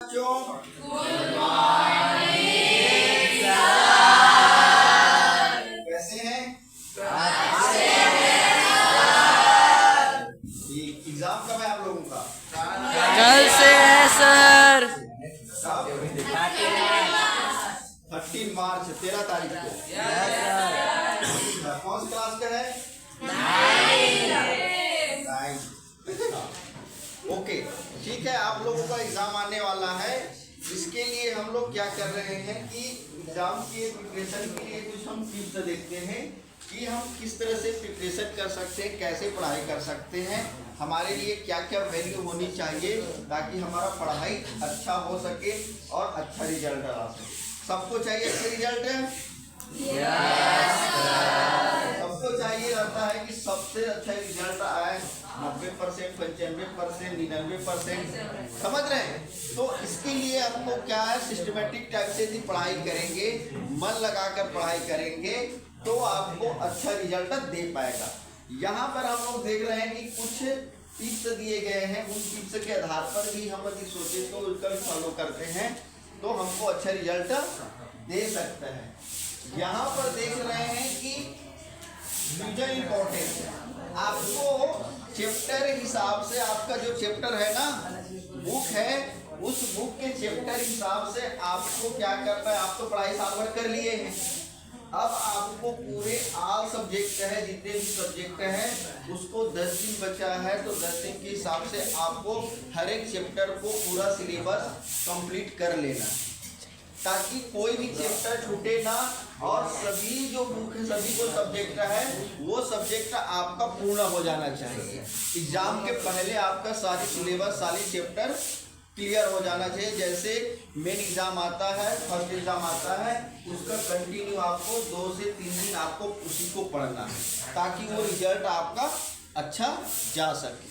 Good morning sir. कैसे हैं? Exam कब है आप लोगों का? कल से है सर। 13 मार्च 13 तारीख को। कौन सी क्लास का है? 9। ओके ठीक है, आप लोगों का एग्जाम आने वाला है। इसके लिए हम लोग क्या कर रहे हैं कि एग्जाम के प्रिपरेशन के लिए कुछ हम टिप्स देखते हैं कि हम किस तरह से प्रिपरेशन कर सकते हैं, कैसे पढ़ाई कर सकते हैं, हमारे लिए क्या क्या वैल्यू होनी चाहिए ताकि हमारा पढ़ाई अच्छा हो सके और अच्छा रिजल्ट आ सके। सबको चाहिए अच्छा रिजल्ट? सबको चाहिए रहता है कि सबसे अच्छा रिजल्ट आए, 90%, 95%, 99%। समझ रहे हैं? तो इसके लिए हमको क्या है, सिस्टमेटिक टाइप से यदि पढ़ाई करेंगे, मन लगाकर पढ़ाई करेंगे तो आपको अच्छा रिजल्ट दे पाएगा। यहाँ पर हम लोग देख रहे हैं कि कुछ टिप्स दिए गए हैं, उन टिप्स के आधार पर भी हम यदि सोचे तो उसका भी फॉलो करते हैं तो हमको अच्छा रिजल्ट दे सकता है। यहाँ पर देख रहे हैं कि रिवीजन इम्पोर्टेंट है। आपको चैप्टर हिसाब से, आपका जो चैप्टर है ना, बुक है, उस बुक के चैप्टर हिसाब से आपको क्या करना है। आप तो पढ़ाई साल भर कर लिए हैं, अब आपको पूरे ऑल सब्जेक्ट है, जितने भी सब्जेक्ट हैं उसको 10 दिन बचा है, तो 10 दिन के हिसाब से आपको हर एक चैप्टर को पूरा सिलेबस कंप्लीट कर लेना है ताकि कोई भी चैप्टर छूटे ना, और सभी जो बुक है, सभी जो सब्जेक्ट है वो सब्जेक्ट आपका पूर्ण हो जाना चाहिए। एग्जाम के पहले आपका सारी सिलेबस, सारी चैप्टर क्लियर हो जाना चाहिए। जैसे मेन एग्जाम आता है, फर्स्ट एग्जाम आता है, उसका कंटिन्यू आपको 2 से 3 दिन आपको उसी को पढ़ना है ताकि वो रिजल्ट आपका अच्छा जा सके।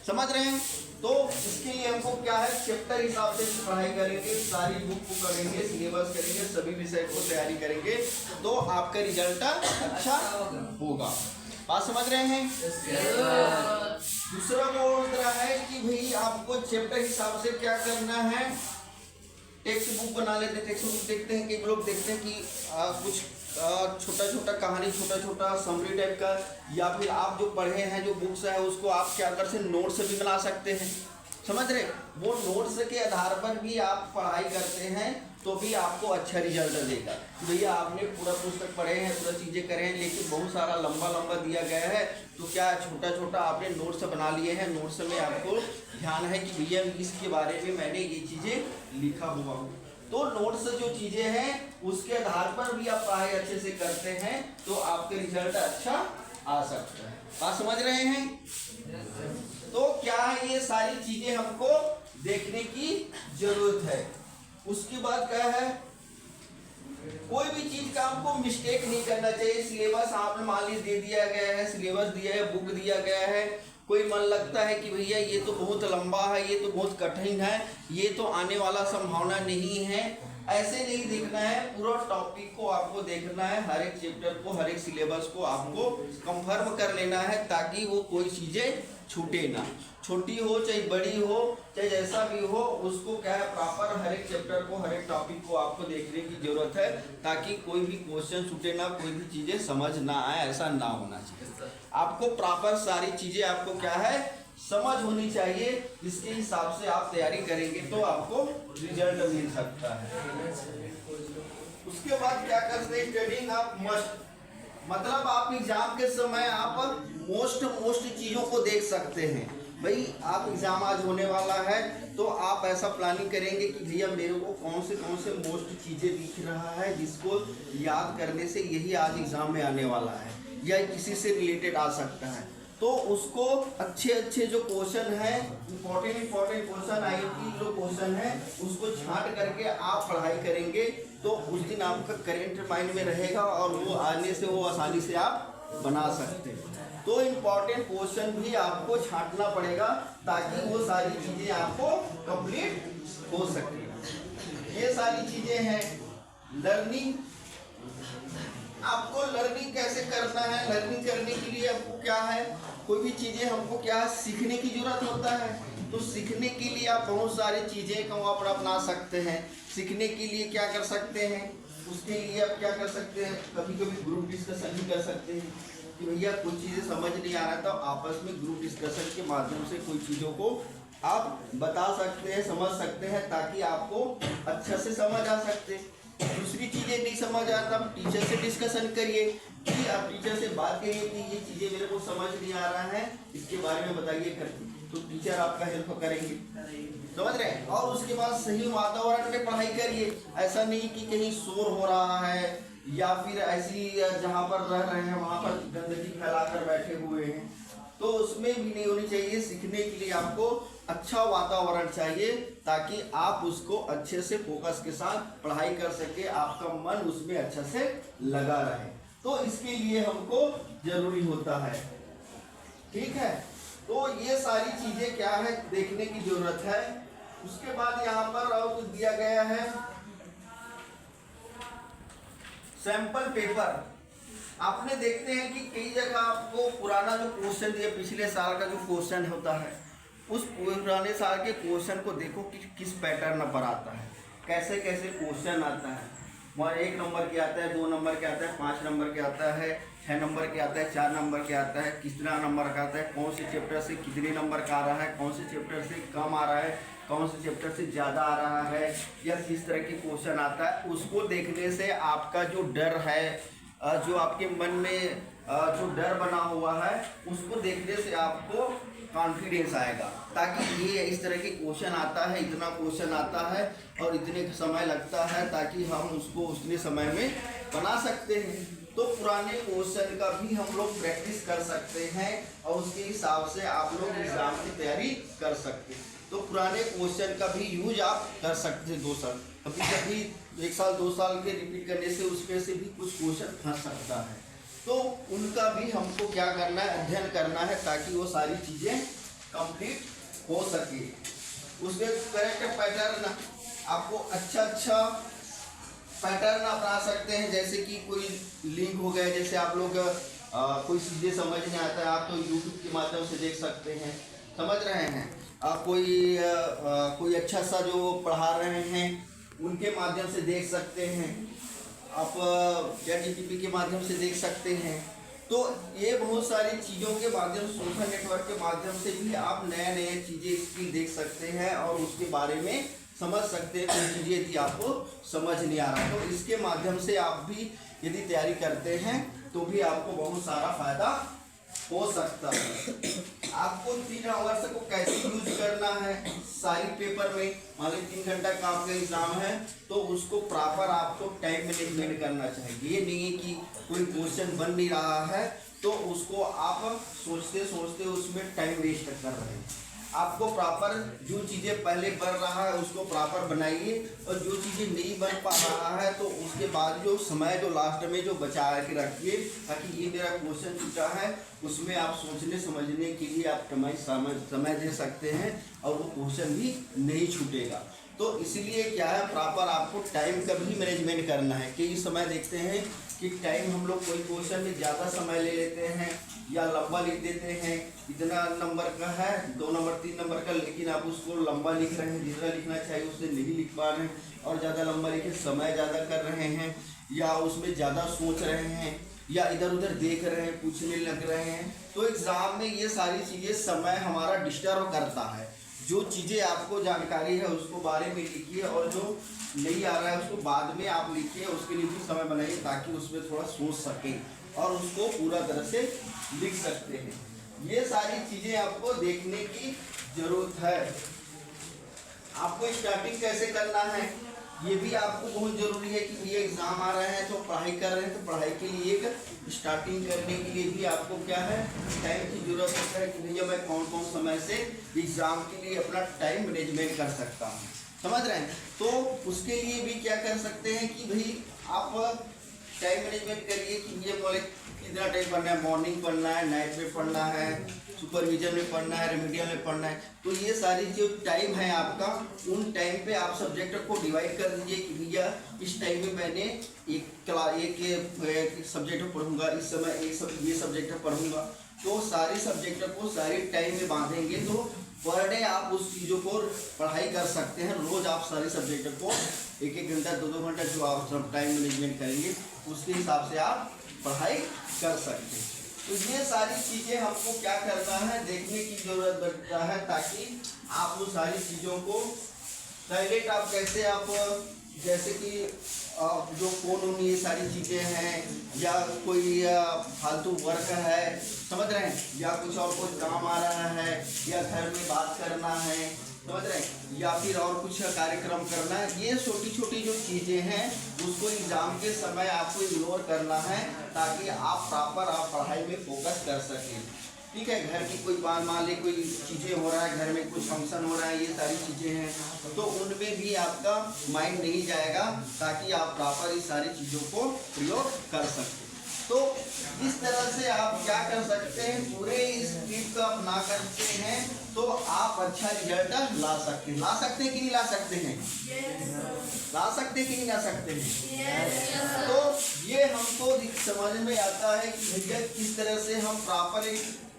समझ रहे हैं? तो इसके लिए हमको क्या है, चैप्टर हिसाब से पढ़ाई करेंगे, सारी बुक को करेंगे, सिलेबस करेंगे, सभी विषय को तैयारी करेंगे तो आपका रिजल्ट अच्छा होगा। बात समझ रहे हैं? दूसरा बोल रहा है कि भाई आपको चैप्टर हिसाब से क्या करना है, टेक्स्ट बुक बना लेते हैं। टेक्स्ट बुक देखते हैं कि लोग देखते हैं कि कुछ छोटा छोटा कहानी, छोटा छोटा समरी टाइप का, या फिर आप जो पढ़े हैं जो बुक्स है उसको आप क्या कर सकते हैं, नोट्स भी बना सकते हैं। समझ रहे? वो नोट्स के आधार पर भी आप पढ़ाई करते हैं तो भी आपको अच्छा रिजल्ट देगा। भैया आपने पूरा पुस्तक पढ़े हैं, पूरा चीज़ें करे हैं, लेकिन बहुत सारा लंबा लंबा दिया गया है तो क्या छोटा छोटा आपने नोट्स बना लिए हैं, नोट्स में आपको ध्यान है कि भैया इसके बारे में मैंने ये चीज़ें लिखा हुआ हूँ। तो नोट्स जो चीज़ें हैं उसके आधार पर भी आप पढ़ाई अच्छे से करते हैं तो आपके रिजल्ट अच्छा आ सकता है। बात समझ रहे हैं? तो क्या है, ये सारी चीजें हमको देखने की जरूरत है। उसके बाद क्या है, कोई भी चीज का हमको मिस्टेक नहीं करना चाहिए। सिलेबस आपने मान लीजिए दे दिया गया है, सिलेबस दिया है, बुक दिया गया है, कोई मन लगता है कि भैया ये तो बहुत लंबा है, ये तो बहुत कठिन है, ये तो आने वाला संभावना नहीं है, ऐसे नहीं देखना है। पूरा टॉपिक को आपको देखना है, हर एक चैप्टर को, हर एक सिलेबस को आपको कंफर्म कर लेना है ताकि वो कोई चीज़ें छूटे ना, छोटी हो चाहे बड़ी हो चाहे जैसा भी हो, उसको क्या है प्रॉपर हर एक चैप्टर को, हर एक टॉपिक को आपको देखने की जरूरत है ताकि कोई भी क्वेश्चन छूटे ना, कोई भी चीज़ें समझ ना आए, ऐसा ना होना चाहिए। आपको प्रॉपर सारी चीज़ें आपको क्या है समझ होनी चाहिए, इसके हिसाब से आप तैयारी करेंगे तो आपको रिजल्ट मिल सकता है। उसके बाद क्या करते हैं, स्टडिंग आप मस्ट, मतलब आप एग्जाम के समय आप मोस्ट चीज़ों को देख सकते हैं। भाई आप एग्जाम आज होने वाला है तो आप ऐसा प्लानिंग करेंगे कि भैया मेरे को कौन से मोस्ट चीज़ें दिख रहा है जिसको याद करने से यही आज एग्जाम में आने वाला है या किसी से रिलेटेड आ सकता है, तो उसको अच्छे जो क्वेश्चन है, इम्पोर्टेंट क्वेश्चन, आईएमपी जो क्वेश्चन है उसको छांट करके आप पढ़ाई करेंगे तो उस दिन आपका करेंट माइंड में रहेगा और वो आने से वो आसानी से आप बना सकते हैं। तो इम्पोर्टेंट क्वेश्चन भी आपको छांटना पड़ेगा ताकि वो सारी चीज़ें आपको कंप्लीट हो सके। ये सारी चीज़ें हैं। लर्निंग, आपको लर्निंग कैसे करना है, लर्निंग करने के लिए आपको क्या है, कोई भी चीज़ें हमको क्या सीखने की जरूरत होता है। तो सीखने के लिए आप बहुत सारी चीज़ें को आप अपना सकते हैं। सीखने के लिए क्या कर सकते हैं, उसके लिए आप क्या कर सकते हैं, कभी कभी ग्रुप डिस्कशन भी कर सकते हैं कि भैया कुछ चीज़ें समझ नहीं आ रहा, तो आपस में ग्रुप डिस्कशन के माध्यम से कोई चीज़ों को आप बता सकते हैं, समझ सकते हैं, ताकि आपको अच्छा से समझ आ सकते। दूसरी चीज़ें नहीं समझ आ रहा, आप टीचर से डिस्कशन करिए कि आप टीचर से बात करिए कि ये चीज़ें मेरे को समझ नहीं आ रहा है, इसके बारे में बताइए करके, तो टीचर आपका हेल्प करेंगे, समझ रहे हैं। और उसके बाद सही वातावरण में पढ़ाई करिए। ऐसा नहीं कि कहीं शोर हो रहा है या फिर ऐसी जहाँ पर रह रहे हैं वहाँ पर गंदगी फैलाकर बैठे हुए हैं, तो उसमें भी नहीं होनी चाहिए। सीखने के लिए आपको अच्छा वातावरण चाहिए ताकि आप उसको अच्छे से फोकस के साथ पढ़ाई कर सके, आपका मन उसमें अच्छे से लगा रहे। तो इसके लिए हमको जरूरी होता है, ठीक है। तो ये सारी चीजें क्या है देखने की जरूरत है। उसके बाद यहाँ पर और कुछ दिया गया है, सैंपल पेपर। आपने देखते हैं कि कई जगह आपको पुराना जो क्वेश्चन दिया, पिछले साल का जो क्वेश्चन होता है, उस पुराने साल के क्वेश्चन को देखो कि किस पैटर्न पर आता है, कैसे कैसे क्वेश्चन आता है। वहाँ 1 नंबर के आता है, 2 नंबर के आता है, 5 नंबर के आता है, 6 नंबर के आता है, 4 नंबर के आता है, कितना नंबर का आता है, कौन से चैप्टर से कितने नंबर का आ रहा है, कौन से चैप्टर से कम आ रहा है, कौन से चैप्टर से ज़्यादा आ रहा है, या किस तरह के क्वेश्चन आता है। उसको देखने से आपका जो डर है, जो आपके मन में जो डर बना हुआ है, उसको देखने से आपको कॉन्फिडेंस आएगा, ताकि ये इस तरह के क्वेश्चन आता है, इतना क्वेश्चन आता है और इतने समय लगता है, ताकि हम उसको उतने समय में बना सकते हैं। तो पुराने क्वेश्चन का भी हम लोग प्रैक्टिस कर सकते हैं और उसके हिसाब से आप लोग एग्जाम की तैयारी कर सकते हैं। तो पुराने क्वेश्चन का भी यूज आप कर सकते हैं 2 साल, कभी कभी 1 साल 2 साल के रिपीट करने से उसमें से भी कुछ क्वेश्चन फंस सकता है। तो उनका भी हमको क्या करना है, अध्ययन करना है, ताकि वो सारी चीज़ें कंप्लीट हो सके। उसके करेक्ट पैटर्न आपको अच्छा पैटर्न अपना सकते हैं, जैसे कि कोई लिंक हो गया, जैसे आप लोग कोई चीज़ें समझ नहीं आता है, आप तो यूट्यूब के माध्यम से देख सकते हैं, समझ रहे हैं। कोई अच्छा सा जो पढ़ा रहे हैं उनके माध्यम से देख सकते हैं, आप ChatGPT के माध्यम से देख सकते हैं। तो ये बहुत सारी चीज़ों के माध्यम, सोशल नेटवर्क के माध्यम से भी आप नए चीज़ें स्किल देख सकते हैं और उसके बारे में समझ सकते हैं। कोई चीज़ें यदि आपको समझ नहीं आ रहा, तो इसके माध्यम से आप भी यदि तैयारी करते हैं तो भी आपको बहुत सारा फायदा हो सकता है। आपको 3 आवर्स को कैसे यूज करना है सारी पेपर में, मान लीजिए 3 घंटा का आपका एग्जाम है, तो उसको प्रॉपर आपको टाइम मैनेजमेंट करना चाहिए। ये नहीं है कि कोई क्वेश्चन बन नहीं रहा है तो उसको आप सोचते सोचते उसमें टाइम वेस्ट कर रहे हैं। आपको प्रॉपर जो चीज़ें पहले बन रहा है उसको प्रॉपर बनाइए, और जो चीज़ें नहीं बन पा रहा है तो उसके बाद जो समय जो लास्ट में जो बचा के रखिए, ताकि ये मेरा क्वेश्चन छूटा है उसमें आप सोचने समझने के लिए आप समय दे सकते हैं और वो क्वेश्चन भी नहीं छूटेगा। तो इसलिए क्या है, प्रॉपर आपको टाइम का भी मैनेजमेंट करना है। कि इस समय देखते हैं कि टाइम हम लोग कोई क्वेश्चन में ज़्यादा समय ले लेते हैं या लंबा लिख देते हैं, इतना नंबर का है, 2 नंबर 3 नंबर का, लेकिन आप उसको लंबा लिख रहे हैं, जितना लिखना चाहिए उससे नहीं लिख पा रहे हैं और ज़्यादा लंबा लिखे समय ज़्यादा कर रहे हैं, या उसमें ज़्यादा सोच रहे हैं, या इधर उधर देख रहे हैं, पूछने लग रहे हैं। तो एग्ज़ाम में ये सारी चीज़ें समय हमारा डिस्टर्ब करता है। जो चीज़ें आपको जानकारी है उसको बारे में लिखिए, और जो नहीं आ रहा है उसको बाद में आप लिखिए, उसके लिए भी समय बनाइए ताकि उसमें थोड़ा सोच सकें और उसको पूरा तरह से लिख सकते हैं। ये सारी चीज़ें आपको देखने की ज़रूरत है। आपको स्टार्टिंग कैसे करना है ये भी आपको बहुत ज़रूरी है कि ये एग्ज़ाम आ रहे हैं तो पढ़ाई कर रहे हैं, तो पढ़ाई के लिए एक स्टार्टिंग करने के लिए भी आपको क्या है, टाइम की ज़रूरत होता है कि भैया मैं कौन समय से एग्ज़ाम के लिए अपना टाइम मैनेजमेंट कर सकता हूँ, समझ रहे हैं। तो उसके लिए भी क्या कर सकते हैं कि भाई आप टाइम मैनेजमेंट करिए कि ये बोले कितना टाइम पढ़ना है, मॉर्निंग पढ़ना है, नाइट में पढ़ना है, सुपरविजन में पढ़ना है, रेमेडियल में पढ़ना है। तो ये सारी जो टाइम है आपका, उन टाइम पे आप सब्जेक्ट को डिवाइड कर दीजिए कि भैया इस टाइम में मैंने एक सब्जेक्ट पढ़ूंगा, इस समय ये सब्जेक्ट पढ़ूंगा। तो सारे सब्जेक्ट को सारे टाइम में बांधेंगे तो पर डे आप उस चीज़ों को पढ़ाई कर सकते हैं। रोज़ आप सारे सब्जेक्ट को 1-1 घंटा 2-2 घंटा जो आप सब टाइम मैनेजमेंट करेंगे उसके हिसाब से आप पढ़ाई कर सकते हैं। तो ये सारी चीज़ें हमको क्या करना है, देखने की ज़रूरत पड़ता है, ताकि आप उन सारी चीज़ों को डायरेक्ट आप कैसे आप जैसे कि जो फ़ोन ये सारी चीज़ें हैं या कोई फालतू वर्क है, समझ रहे हैं, या कुछ और कोई काम आ रहा है या घर में बात करना है, समझ रहे हैं, या फिर और कुछ कार्यक्रम करना है, ये छोटी छोटी जो चीज़ें हैं उसको एग्ज़ाम के समय आपको इग्नोर करना है ताकि आप प्रॉपर आप पढ़ाई में फोकस कर सकें। ठीक है, घर की कोई बात मान ले कोई चीज़ें हो रहा है, घर में कुछ फंक्शन हो रहा है, ये सारी चीज़ें हैं तो उनमें भी आपका माइंड नहीं जाएगा ताकि आप प्रॉपर इस सारी चीज़ों को प्रयोग कर सकें। तो इस तरह से आप क्या कर सकते हैं, पूरे इस टिप को अपना करते हैं तो आप अच्छा रिजल्ट ला सकते हैं। ला सकते हैं कि नहीं ला सकते हैं? ला सकते हैं कि नहीं ला सकते हैं? तो ये हमको समझ में आता है कि भैया किस तरह से हम प्रॉपर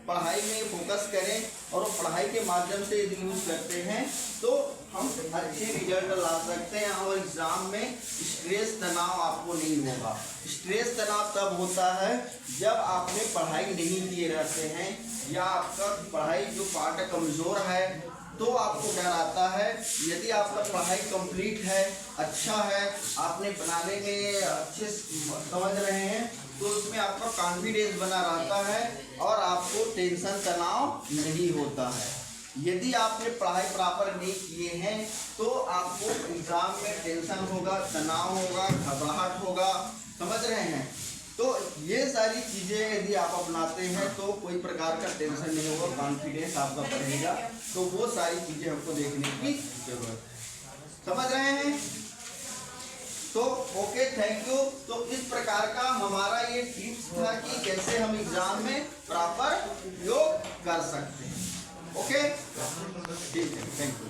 पढ़ाई में फोकस करें और पढ़ाई के माध्यम से यदि यूज करते हैं तो हम अच्छे रिजल्ट ला सकते हैं और एग्ज़ाम में स्ट्रेस तनाव आपको नहीं होगा। स्ट्रेस तनाव तब होता है जब आपने पढ़ाई नहीं किए रहते हैं या आपका पढ़ाई जो पार्ट कमज़ोर है तो आपको डर आता है। यदि आपका पढ़ाई कंप्लीट है, अच्छा है, आपने बनाने में अच्छे समझ रहे हैं तो उसमें आपका कॉन्फिडेंस बना रहता है और आपको टेंशन तनाव नहीं होता है। यदि आपने पढ़ाई प्रॉपर नहीं किए हैं तो आपको एग्ज़ाम में टेंशन होगा, तनाव होगा, घबराहट होगा, समझ रहे हैं। तो ये सारी चीज़ें यदि आप अपनाते हैं तो कोई प्रकार का टेंशन नहीं होगा, कॉन्फिडेंस आपका बढ़ेगा। तो वो सारी चीज़ें हमको देखने की जरूरत है, समझ रहे हैं। तो ओके, थैंक यू। तो इस प्रकार का हमारा ये टिप्स था कि कैसे हम एग्जाम में प्रॉपर उपयोग कर सकते हैं। ओके, ठीक है, थैंक यू।